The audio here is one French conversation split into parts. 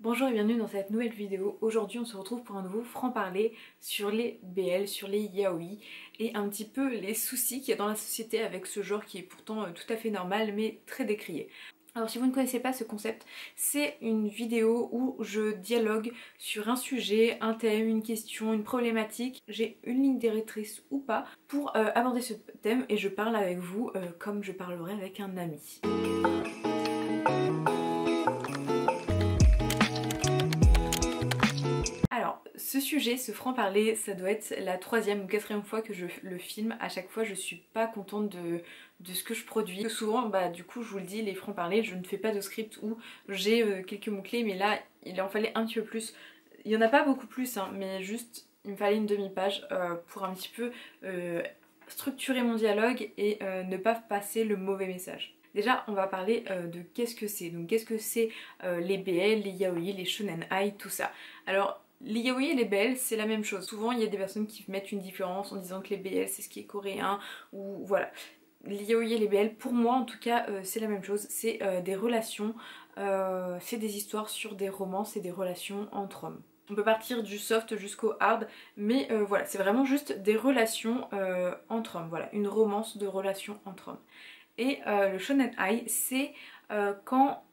Bonjour et bienvenue dans cette nouvelle vidéo. Aujourd'hui on se retrouve pour un nouveau franc-parler sur les BL, sur les yaoi et un petit peu les soucis qu'il y a dans la société avec ce genre qui est pourtant tout à fait normal mais très décrié. Alors si vous ne connaissez pas ce concept, c'est une vidéo où je dialogue sur un sujet, un thème, une question, une problématique. J'ai une ligne directrice ou pas pour aborder ce thème et je parle avec vous comme je parlerais avec un ami. Alors, ce sujet, ce franc-parler, ça doit être la troisième ou quatrième fois que je le filme. À chaque fois, je suis pas contente de ce que je produis. Souvent, du coup, je vous le dis, les francs-parler, je ne fais pas de script où j'ai quelques mots-clés, mais là, il en fallait un petit peu plus. Il y en a pas beaucoup plus, hein, mais juste, il me fallait une demi-page pour un petit peu structurer mon dialogue et ne pas passer le mauvais message. Déjà, on va parler de qu'est-ce que c'est. Donc, qu'est-ce que c'est les BL, les yaoi, les shonen ai, tout ça. Alors, les yaoi et les BL, c'est la même chose. Souvent, il y a des personnes qui mettent une différence en disant que les BL, c'est ce qui est coréen, ou voilà. Les yaoi et les BL, pour moi, en tout cas, c'est la même chose. C'est des relations, c'est des histoires sur des romances et des relations entre hommes. On peut partir du soft jusqu'au hard, mais voilà, c'est vraiment juste des relations entre hommes. Voilà, une romance de relations entre hommes. Et le shonen ai, c'est quand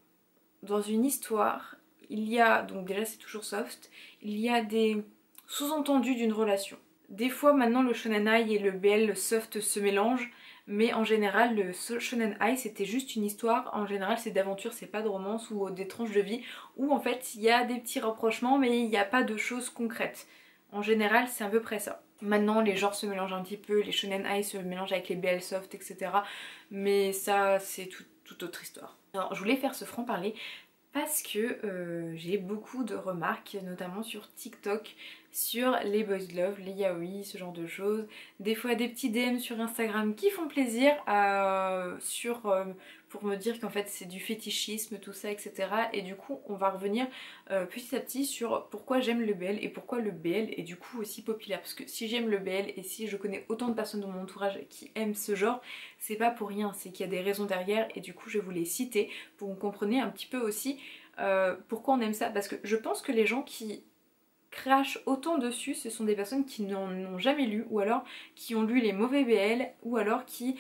dans une histoire, il y a, donc déjà c'est toujours soft, il y a des sous-entendus d'une relation. Des fois maintenant le shonen ai et le BL, le soft se mélangent, mais en général le shonen ai c'était juste une histoire, en général c'est d'aventure, c'est pas de romance ou des tranches de vie, où en fait il y a des petits rapprochements mais il n'y a pas de choses concrètes. En général c'est à peu près ça. Maintenant les genres se mélangent un petit peu, les shonen ai se mélangent avec les BL soft, etc. Mais ça c'est toute autre histoire. Alors je voulais faire ce franc-parler parce que j'ai beaucoup de remarques, notamment sur TikTok, sur les boys love, les yaoi, ce genre de choses. Des fois des petits DM sur Instagram qui font plaisir pour me dire qu'en fait c'est du fétichisme, tout ça, etc. Et du coup on va revenir petit à petit sur pourquoi j'aime le BL et pourquoi le BL est du coup aussi populaire. Parce que si j'aime le BL et si je connais autant de personnes dans mon entourage qui aiment ce genre, c'est pas pour rien, c'est qu'il y a des raisons derrière et du coup je vais vous les citer pour que vous compreniez un petit peu aussi pourquoi on aime ça. Parce que je pense que les gens qui crachent autant dessus, ce sont des personnes qui n'en ont jamais lu ou alors qui ont lu les mauvais BL ou alors qui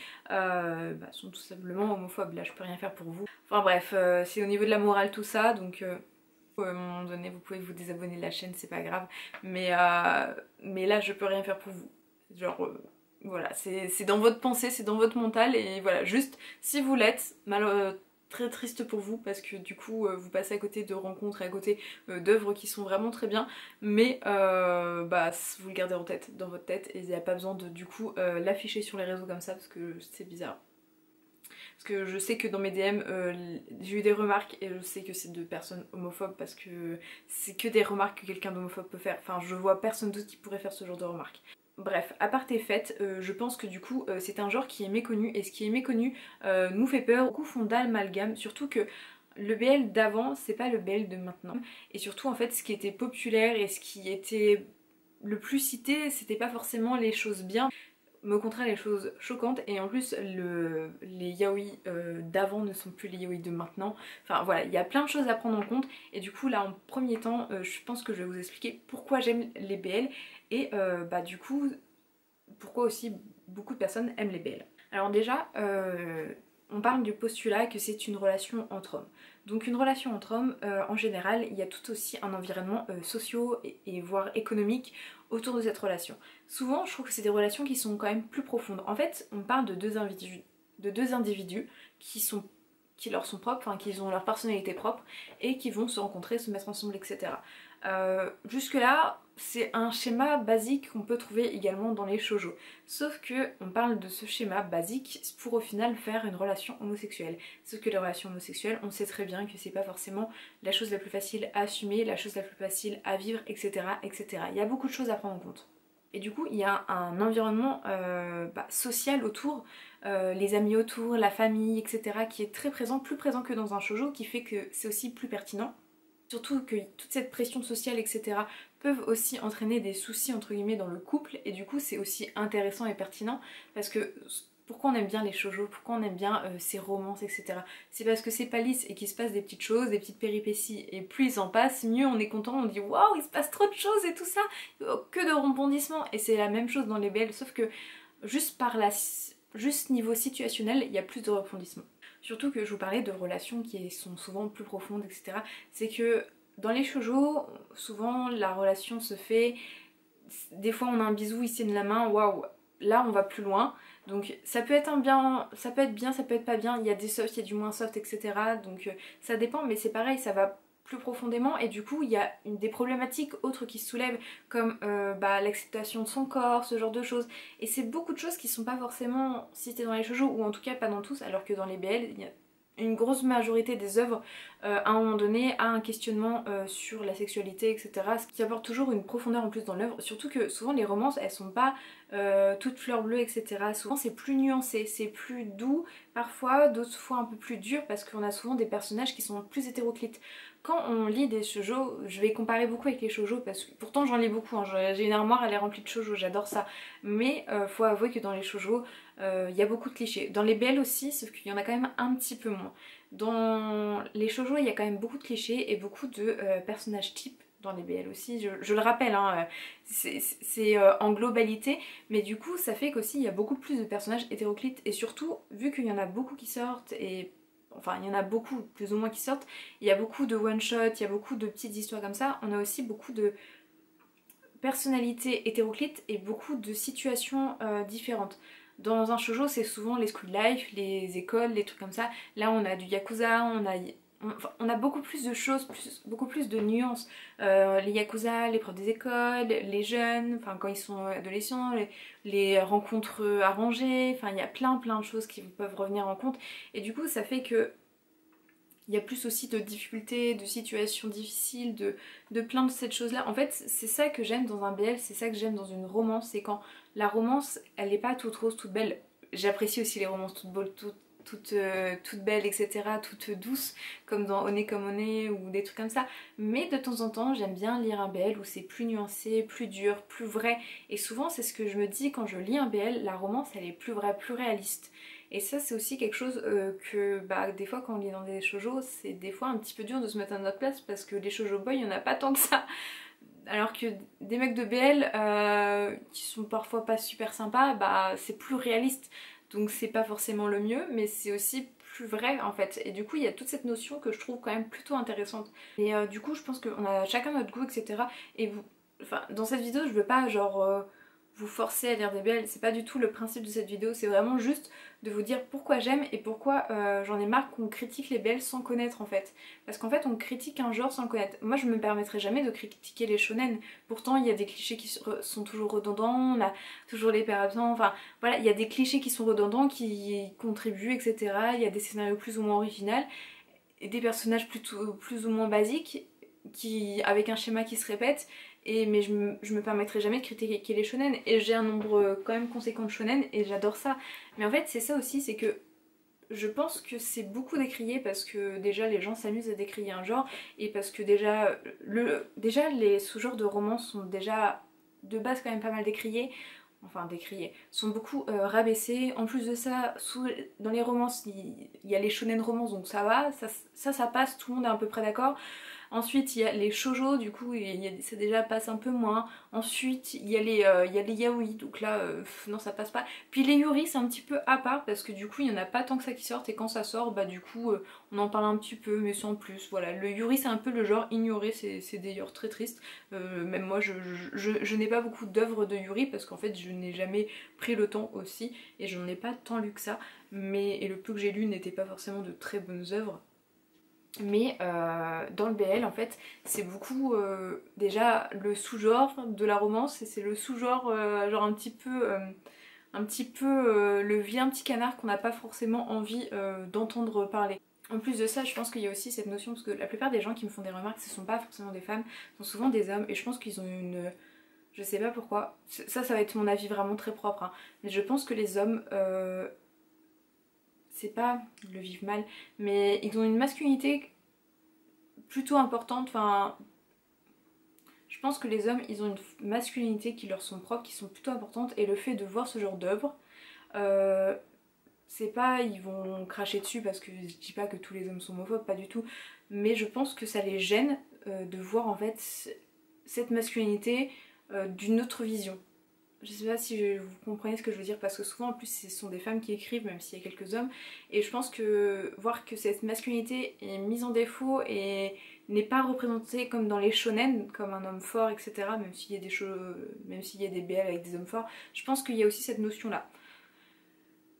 sont tout simplement homophobes. Là je peux rien faire pour vous. Enfin bref, c'est au niveau de la morale tout ça, donc à un moment donné vous pouvez vous désabonner de la chaîne, c'est pas grave, mais là je peux rien faire pour vous. Genre voilà, c'est dans votre pensée, c'est dans votre mental et voilà, juste si vous l'êtes, très triste pour vous parce que du coup vous passez à côté de rencontres et à côté d'œuvres qui sont vraiment très bien, mais vous le gardez en tête, dans votre tête, et il n'y a pas besoin de du coup l'afficher sur les réseaux comme ça parce que c'est bizarre. Parce que je sais que dans mes DM j'ai eu des remarques et je sais que c'est de personnes homophobes parce que c'est que des remarques que quelqu'un d'homophobe peut faire. Enfin je vois personne d'autre qui pourrait faire ce genre de remarques. Bref, à part tes fêtes, je pense que du coup c'est un genre qui est méconnu et ce qui est méconnu nous fait peur. Beaucoup font d'amalgame, surtout que le BL d'avant c'est pas le BL de maintenant. Et surtout en fait ce qui était populaire et ce qui était le plus cité c'était pas forcément les choses bien, mais au contraire les choses choquantes, et en plus les yaoi d'avant ne sont plus les yaoi de maintenant. Enfin voilà, il y a plein de choses à prendre en compte et du coup là en premier temps je pense que je vais vous expliquer pourquoi j'aime les BL et du coup pourquoi aussi beaucoup de personnes aiment les BL. Alors déjà on parle du postulat que c'est une relation entre hommes. Donc une relation entre hommes, en général, il y a tout aussi un environnement socio et voire économique autour de cette relation. Souvent, je trouve que c'est des relations qui sont quand même plus profondes. En fait, on parle de deux individus qui leur sont propres, enfin qui ont leur personnalité propre et qui vont se rencontrer, se mettre ensemble, etc. Jusque là, c'est un schéma basique qu'on peut trouver également dans les shoujo. Sauf que on parle de ce schéma basique pour au final faire une relation homosexuelle. Sauf que les relations homosexuelles, on sait très bien que c'est pas forcément la chose la plus facile à assumer, la chose la plus facile à vivre, etc. etc. Il y a beaucoup de choses à prendre en compte. Et du coup, il y a un environnement social autour, les amis autour, la famille, etc. qui est très présent, plus présent que dans un shoujo, qui fait que c'est aussi plus pertinent. Surtout que toute cette pression sociale, etc. peuvent aussi entraîner des soucis entre guillemets dans le couple, et du coup c'est aussi intéressant et pertinent parce que pourquoi on aime bien les shoujo, pourquoi on aime bien ces romances, etc. C'est parce que c'est pas lisse et qu'il se passe des petites choses, des petites péripéties. Et plus il s'en passe, mieux on est content, on dit waouh, il se passe trop de choses et tout ça, que de rebondissements. Et c'est la même chose dans les BL, sauf que juste niveau situationnel, il y a plus de rebondissements. Surtout que je vous parlais de relations qui sont souvent plus profondes, etc. C'est que dans les shoujo, souvent la relation se fait, des fois on a un bisou, il tienne la main, waouh, là on va plus loin. Donc ça peut être ça peut être bien, ça peut être pas bien, il y a des softs, il y a du moins soft, etc. Donc ça dépend, mais c'est pareil, ça va plus profondément et du coup il y a des problématiques autres qui se soulèvent comme l'acceptation de son corps, ce genre de choses. Et c'est beaucoup de choses qui sont pas forcément citées dans les shoujo, ou en tout cas pas dans tous, alors que dans les BL, il y a une grosse majorité des œuvres à un moment donné a un questionnement sur la sexualité, etc. Ce qui apporte toujours une profondeur en plus dans l'œuvre, surtout que souvent les romances elles sont pas toutes fleurs bleues, etc. Souvent c'est plus nuancé, c'est plus doux parfois, d'autres fois un peu plus dur parce qu'on a souvent des personnages qui sont plus hétéroclites. Quand on lit des shoujo, je vais comparer beaucoup avec les shoujo parce que pourtant j'en lis beaucoup, hein. J'ai une armoire, elle est remplie de shoujo, j'adore ça. Mais faut avouer que dans les shoujo, il y a beaucoup de clichés. Dans les BL aussi, sauf qu'il y en a quand même un petit peu moins. Dans les shoujo, il y a quand même beaucoup de clichés et beaucoup de personnages types dans les BL aussi. Je le rappelle, hein, c'est en globalité, mais du coup ça fait qu'aussi il y a beaucoup plus de personnages hétéroclites et surtout, vu qu'il y en a beaucoup qui sortent et... Enfin, il y en a beaucoup, plus ou moins, qui sortent. Il y a beaucoup de one-shot, il y a beaucoup de petites histoires comme ça. On a aussi beaucoup de personnalités hétéroclites et beaucoup de situations différentes. Dans un shoujo, c'est souvent les school life, les écoles, les trucs comme ça. Là, on a du yakuza, on a beaucoup plus de choses, beaucoup plus de nuances. Les yakuza, les profs des écoles, les jeunes, enfin quand ils sont adolescents, les rencontres arrangées, enfin il y a plein de choses qui peuvent revenir en compte. Et du coup, ça fait que il y a plus aussi de difficultés, de situations difficiles, de plein de ces choses-là. En fait, c'est ça que j'aime dans un BL, c'est ça que j'aime dans une romance, c'est quand la romance, elle n'est pas toute rose, toute belle. J'apprécie aussi les romances toutes belles, etc., toutes douces, comme dans One comme One ou des trucs comme ça. Mais de temps en temps, j'aime bien lire un BL où c'est plus nuancé, plus dur, plus vrai. Et souvent, c'est ce que je me dis quand je lis un BL, la romance, elle est plus vraie, plus réaliste. Et ça c'est aussi quelque chose que des fois quand on lit dans des shoujo, c'est des fois un petit peu dur de se mettre à notre place parce que les shoujo boys, il n'y en a pas tant que ça. Alors que des mecs de BL qui sont parfois pas super sympas, c'est plus réaliste. Donc c'est pas forcément le mieux, mais c'est aussi plus vrai en fait. Et du coup il y a toute cette notion que je trouve quand même plutôt intéressante. Et du coup je pense qu'on a chacun notre goût, etc. Et vous, enfin dans cette vidéo je veux pas genre... vous forcer à lire des BL, c'est pas du tout le principe de cette vidéo, c'est vraiment juste de vous dire pourquoi j'aime et pourquoi j'en ai marre qu'on critique les BL sans connaître en fait. Parce qu'en fait on critique un genre sans le connaître. Moi je me permettrai jamais de critiquer les shonen, pourtant il y a des clichés qui sont toujours redondants, on a toujours les pères absents, enfin voilà, il y a des clichés qui sont redondants, qui contribuent, etc. Il y a des scénarios plus ou moins originaux, et des personnages plus ou moins basiques, avec un schéma qui se répète. Mais je me permettrai jamais de critiquer les shonen et j'ai un nombre quand même conséquent de shonen et j'adore ça. Mais en fait c'est ça aussi, c'est que je pense que c'est beaucoup décrié parce que déjà les gens s'amusent à décrier un genre et parce que déjà les sous-genres de romance sont déjà de base quand même pas mal décriés. Enfin décriés, sont beaucoup rabaissés. En plus de ça, dans les romances, il y a les shonen romances donc ça va, ça passe, tout le monde est à peu près d'accord. Ensuite il y a les shoujo, du coup ça déjà passe un peu moins. Ensuite il y a les yaoi, donc là non ça passe pas. Puis les yuri c'est un petit peu à part parce que du coup il y en a pas tant que ça qui sortent et quand ça sort du coup on en parle un petit peu mais sans plus. Voilà, le yuri c'est un peu le genre ignoré, c'est d'ailleurs très triste. Même moi je n'ai pas beaucoup d'œuvres de yuri parce qu'en fait je n'ai jamais pris le temps aussi et je n'en ai pas tant lu que ça. Et le peu que j'ai lu n'était pas forcément de très bonnes œuvres. Mais dans le BL en fait c'est beaucoup déjà le sous-genre de la romance et c'est le sous-genre genre un petit peu le vilain petit canard qu'on n'a pas forcément envie d'entendre parler. En plus de ça je pense qu'il y a aussi cette notion parce que la plupart des gens qui me font des remarques ce sont pas forcément des femmes, ce sont souvent des hommes et je pense qu'ils ont une... Je sais pas pourquoi, ça va être mon avis vraiment très propre hein. Mais je pense que les hommes c'est pas le vivent mal, mais ils ont une masculinité plutôt importante, enfin je pense que les hommes ils ont une masculinité qui leur sont propres, qui sont plutôt importantes et le fait de voir ce genre d'œuvre c'est pas ils vont cracher dessus parce que je dis pas que tous les hommes sont homophobes, pas du tout, mais je pense que ça les gêne de voir en fait cette masculinité d'une autre vision. Je sais pas si vous comprenez ce que je veux dire parce que souvent en plus ce sont des femmes qui écrivent même s'il y a quelques hommes et je pense que voir que cette masculinité est mise en défaut et n'est pas représentée comme dans les shonen, comme un homme fort etc. même s'il y a des même s'il y a des BL avec des hommes forts, je pense qu'il y a aussi cette notion là.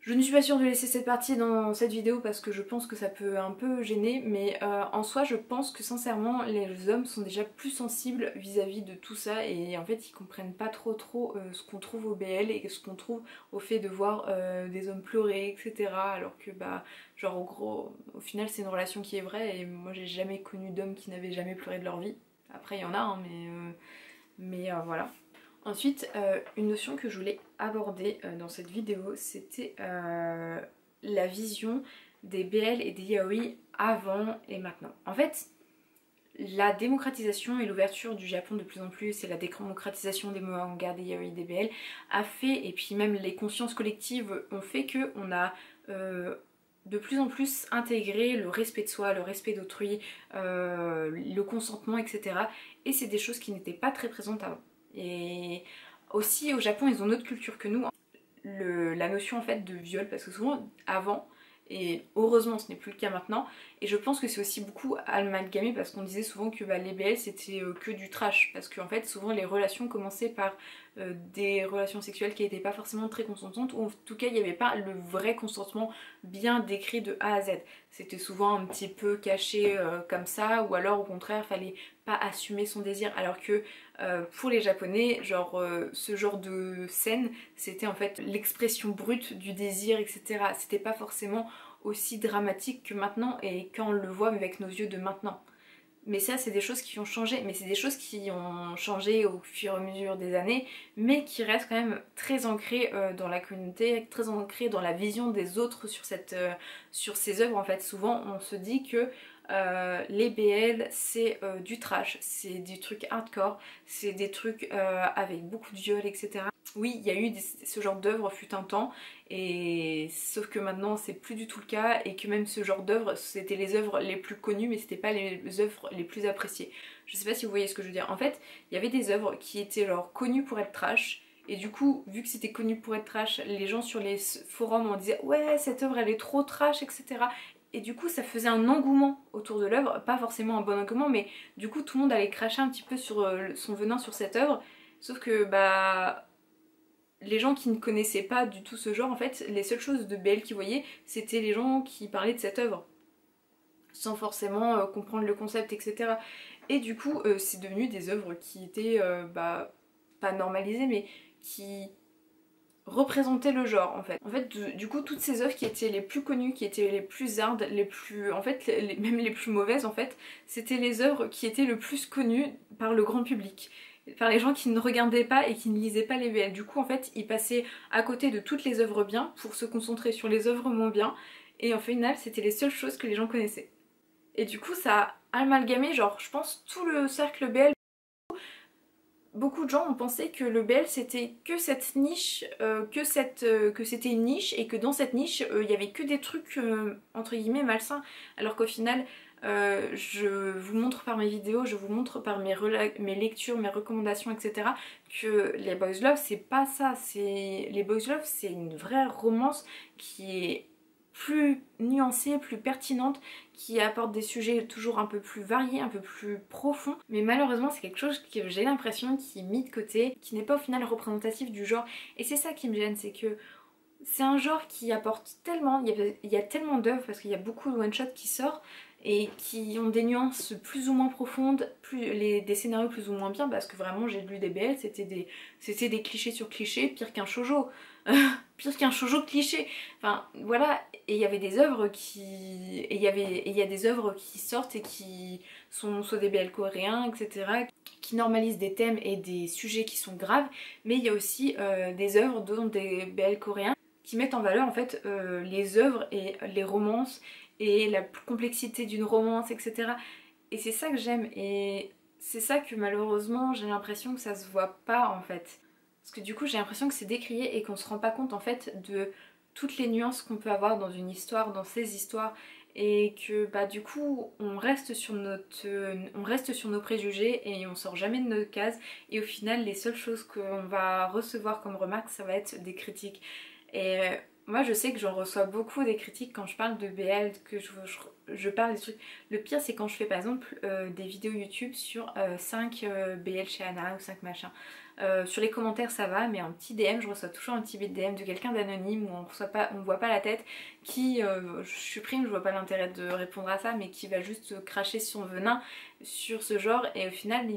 Je ne suis pas sûre de laisser cette partie dans cette vidéo parce que je pense que ça peut un peu gêner, mais en soi je pense que sincèrement les hommes sont déjà plus sensibles vis-à-vis de tout ça et en fait ils comprennent pas trop ce qu'on trouve au BL et ce qu'on trouve au fait de voir des hommes pleurer etc. Alors que bah genre au final c'est une relation qui est vraie et moi j'ai jamais connu d'hommes qui n'avaient jamais pleuré de leur vie. Après il y en a hein, mais voilà. Ensuite, une notion que je voulais aborder dans cette vidéo, c'était la vision des BL et des yaoi avant et maintenant. En fait, la démocratisation et l'ouverture du Japon de plus en plus et la démocratisation des mangas, des yaoi, des BL a fait, et puis même les consciences collectives ont fait qu'on a de plus en plus intégré le respect de soi, le respect d'autrui, le consentement, etc. Et c'est des choses qui n'étaient pas très présentes avant. Et aussi au Japon ils ont une autre culture que nous, la notion en fait de viol, parce que souvent avant, et heureusement ce n'est plus le cas maintenant, et je pense que c'est aussi beaucoup amalgamé parce qu'on disait souvent que bah, les BL c'était que du trash, parce qu'en fait souvent les relations commençaient par des relations sexuelles qui n'étaient pas forcément très consentantes, ou en tout cas il n'y avait pas le vrai consentement bien décrit de A à Z. C'était souvent un petit peu caché comme ça, ou alors au contraire fallait pas assumer son désir, alors que pour les japonais, genre ce genre de scène c'était en fait l'expression brute du désir etc. C'était pas forcément aussi dramatique que maintenant et quand on le voit avec nos yeux de maintenant. Mais ça c'est des choses qui ont changé, mais c'est des choses qui ont changé au fur et à mesure des années, mais qui restent quand même très ancrées dans la communauté, très ancrées dans la vision des autres sur ces œuvres. En fait souvent on se dit que les BL c'est du trash, c'est du truc hardcore, c'est des trucs avec beaucoup de viol etc. Oui, il y a eu ce genre d'œuvre fut un temps, et sauf que maintenant c'est plus du tout le cas, et que même ce genre d'œuvre c'était les œuvres les plus connues mais c'était pas les œuvres les plus appréciées. Je sais pas si vous voyez ce que je veux dire. En fait, il y avait des œuvres qui étaient genre connues pour être trash, et du coup, vu que c'était connu pour être trash, les gens sur les forums en disaient ouais cette œuvre elle est trop trash etc. Et du coup ça faisait un engouement autour de l'œuvre, pas forcément un bon engouement, mais du coup tout le monde allait cracher un petit peu sur son venin sur cette œuvre, sauf que bah les gens qui ne connaissaient pas du tout ce genre, en fait, les seules choses de BL qu'ils voyaient, c'était les gens qui parlaient de cette œuvre, sans forcément comprendre le concept, etc. Et du coup, c'est devenu des œuvres qui étaient, bah, pas normalisées, mais qui représentaient le genre, en fait. En fait, du coup, toutes ces œuvres qui étaient les plus connues, qui étaient les plus hard, les plus... En fait, même les plus mauvaises, en fait, c'était les œuvres qui étaient le plus connues par le grand public, par les gens qui ne regardaient pas et qui ne lisaient pas les BL. Du coup en fait ils passaient à côté de toutes les œuvres bien pour se concentrer sur les œuvres moins bien, et en final c'était les seules choses que les gens connaissaient. Et du coup ça a amalgamé genre je pense tout le cercle BL. Beaucoup de gens ont pensé que le BL c'était que cette niche, que c'était une niche, et que dans cette niche il y avait que des trucs entre guillemets malsains, alors qu'au final je vous montre par mes vidéos, je vous montre par mes lectures, mes recommandations, etc. que les boys love c'est pas ça, les boys love c'est une vraie romance qui est plus nuancée, plus pertinente, qui apporte des sujets toujours un peu plus variés, un peu plus profonds, mais malheureusement c'est quelque chose que j'ai l'impression qui est mis de côté, qui n'est pas au final représentatif du genre, et c'est ça qui me gêne, c'est que c'est un genre qui apporte tellement, il y a tellement d'œuvres parce qu'il y a beaucoup de one-shot qui sortent et qui ont des nuances plus ou moins profondes, des scénarios plus ou moins bien, parce que vraiment j'ai lu des BL, c'était des clichés sur clichés, pire qu'un shoujo. Pire qu'un shoujo cliché. Enfin voilà, et il y avait des œuvres qui... Et il y a des œuvres qui sortent et qui sont soit des BL coréens, etc., qui normalisent des thèmes et des sujets qui sont graves, mais il y a aussi des œuvres, dont des BL coréens, qui mettent en valeur en fait les œuvres et les romances et la complexité d'une romance, etc. Et c'est ça que j'aime, et c'est ça que malheureusement j'ai l'impression que ça se voit pas en fait. Parce que du coup j'ai l'impression que c'est décrié et qu'on se rend pas compte en fait de toutes les nuances qu'on peut avoir dans une histoire, dans ces histoires, et que bah du coup on reste sur nos préjugés et on sort jamais de notre case, et au final les seules choses qu'on va recevoir comme remarques ça va être des critiques. Et moi je sais que j'en reçois beaucoup des critiques quand je parle de BL, que je parle des trucs. Le pire c'est quand je fais par exemple des vidéos YouTube sur 5 BL chez Anna ou 5 machins. Sur les commentaires ça va, mais en petit DM je reçois toujours un petit DM de quelqu'un d'anonyme où on voit pas la tête, qui je supprime, je vois pas l'intérêt de répondre à ça, mais qui va juste cracher son venin sur ce genre, et au final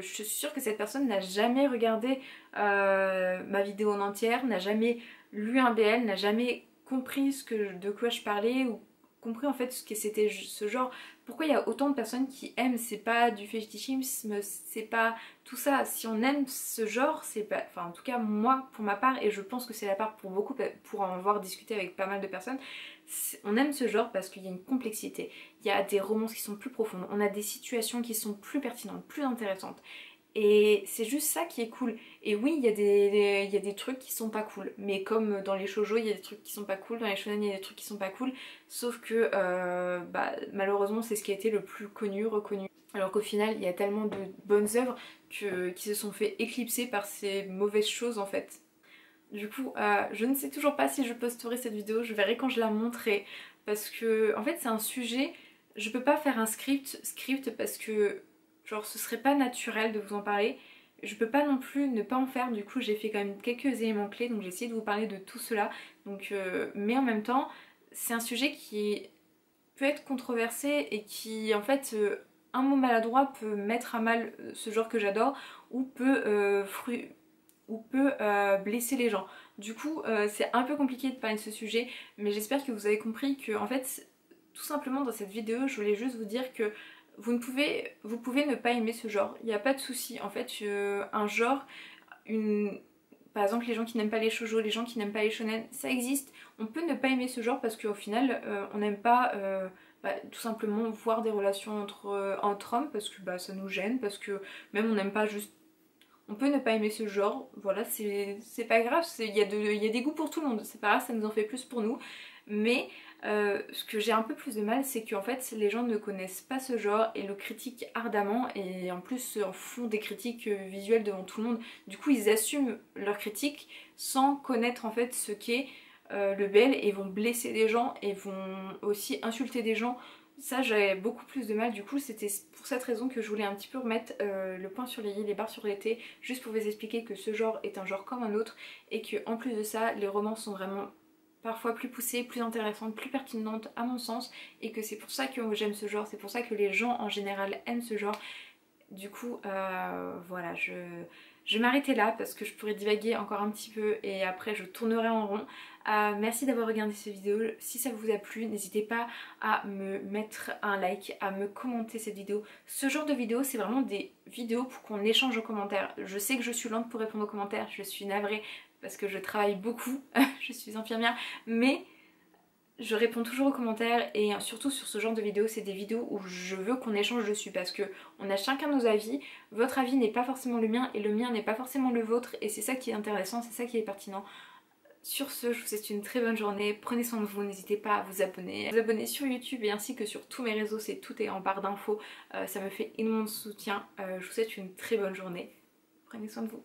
je suis sûre que cette personne n'a jamais regardé ma vidéo en entière, n'a jamais lu un BL, n'a jamais compris de quoi je parlais, ou compris en fait ce que c'était ce genre. Pourquoi il y a autant de personnes qui aiment? C'est pas du fétichisme, c'est pas tout ça. Si on aime ce genre, c'est pas... Enfin en tout cas moi pour ma part, et je pense que c'est la part pour beaucoup, pour en avoir discuté avec pas mal de personnes, on aime ce genre parce qu'il y a une complexité, il y a des romances qui sont plus profondes, on a des situations qui sont plus pertinentes, plus intéressantes. Et c'est juste ça qui est cool. Et oui, il y a des trucs qui sont pas cool. Mais comme dans les shoujo, il y a des trucs qui sont pas cool. Dans les shonen, il y a des trucs qui sont pas cool. Sauf que bah, malheureusement, c'est ce qui a été le plus connu, reconnu. Alors qu'au final, il y a tellement de bonnes œuvres qui se sont fait éclipser par ces mauvaises choses en fait. Du coup, je ne sais toujours pas si je posterai cette vidéo. Je verrai quand je la montrerai. Parce que en fait, c'est un sujet... Je peux pas faire un script parce que... Genre ce serait pas naturel de vous en parler. Je peux pas non plus ne pas en faire, du coup j'ai fait quand même quelques éléments clés, donc j'ai essayé de vous parler de tout cela. Donc, mais en même temps, c'est un sujet qui peut être controversé et qui en fait, un mot maladroit peut mettre à mal ce genre que j'adore, ou peut blesser les gens. Du coup c'est un peu compliqué de parler de ce sujet, mais j'espère que vous avez compris que en fait, tout simplement dans cette vidéo, je voulais juste vous dire que vous pouvez ne pas aimer ce genre, il n'y a pas de souci. En fait, un genre, par exemple les gens qui n'aiment pas les shoujo, les gens qui n'aiment pas les shonen, ça existe. On peut ne pas aimer ce genre parce qu'au final, on n'aime pas tout simplement voir des relations entre hommes parce que bah, ça nous gêne, parce que même on n'aime pas juste... On peut ne pas aimer ce genre, voilà, c'est pas grave, il y a des goûts pour tout le monde, c'est pas grave, ça nous en fait plus pour nous. Mais ce que j'ai un peu plus de mal, c'est qu'en fait les gens ne connaissent pas ce genre et le critiquent ardemment, et en plus en font des critiques visuelles devant tout le monde. Du coup ils assument leurs critiques sans connaître en fait ce qu'est le BL, et vont blesser des gens et vont aussi insulter des gens. Ça j'avais beaucoup plus de mal, du coup c'était pour cette raison que je voulais un petit peu remettre le point sur les i, les barres sur les t, juste pour vous expliquer que ce genre est un genre comme un autre, et que en plus de ça les romances sont vraiment parfois plus poussées, plus intéressantes, plus pertinentes à mon sens, et que c'est pour ça que j'aime ce genre, c'est pour ça que les gens en général aiment ce genre. Du coup voilà, je vais m'arrêter là parce que je pourrais divaguer encore un petit peu et après je tournerai en rond. Merci d'avoir regardé cette vidéo, si ça vous a plu n'hésitez pas à me mettre un like, à me commenter cette vidéo. Ce genre de vidéo c'est vraiment des vidéos pour qu'on échange aux commentaires. Je sais que je suis lente pour répondre aux commentaires, je suis navrée parce que je travaille beaucoup, je suis infirmière, mais je réponds toujours aux commentaires, et surtout sur ce genre de vidéos, c'est des vidéos où je veux qu'on échange dessus parce que on a chacun nos avis, votre avis n'est pas forcément le mien et le mien n'est pas forcément le vôtre, et c'est ça qui est intéressant, c'est ça qui est pertinent. Sur ce, je vous souhaite une très bonne journée, prenez soin de vous, n'hésitez pas à vous abonner sur YouTube et ainsi que sur tous mes réseaux, tout est en barre d'infos, ça me fait énormément de soutien. Je vous souhaite une très bonne journée, prenez soin de vous.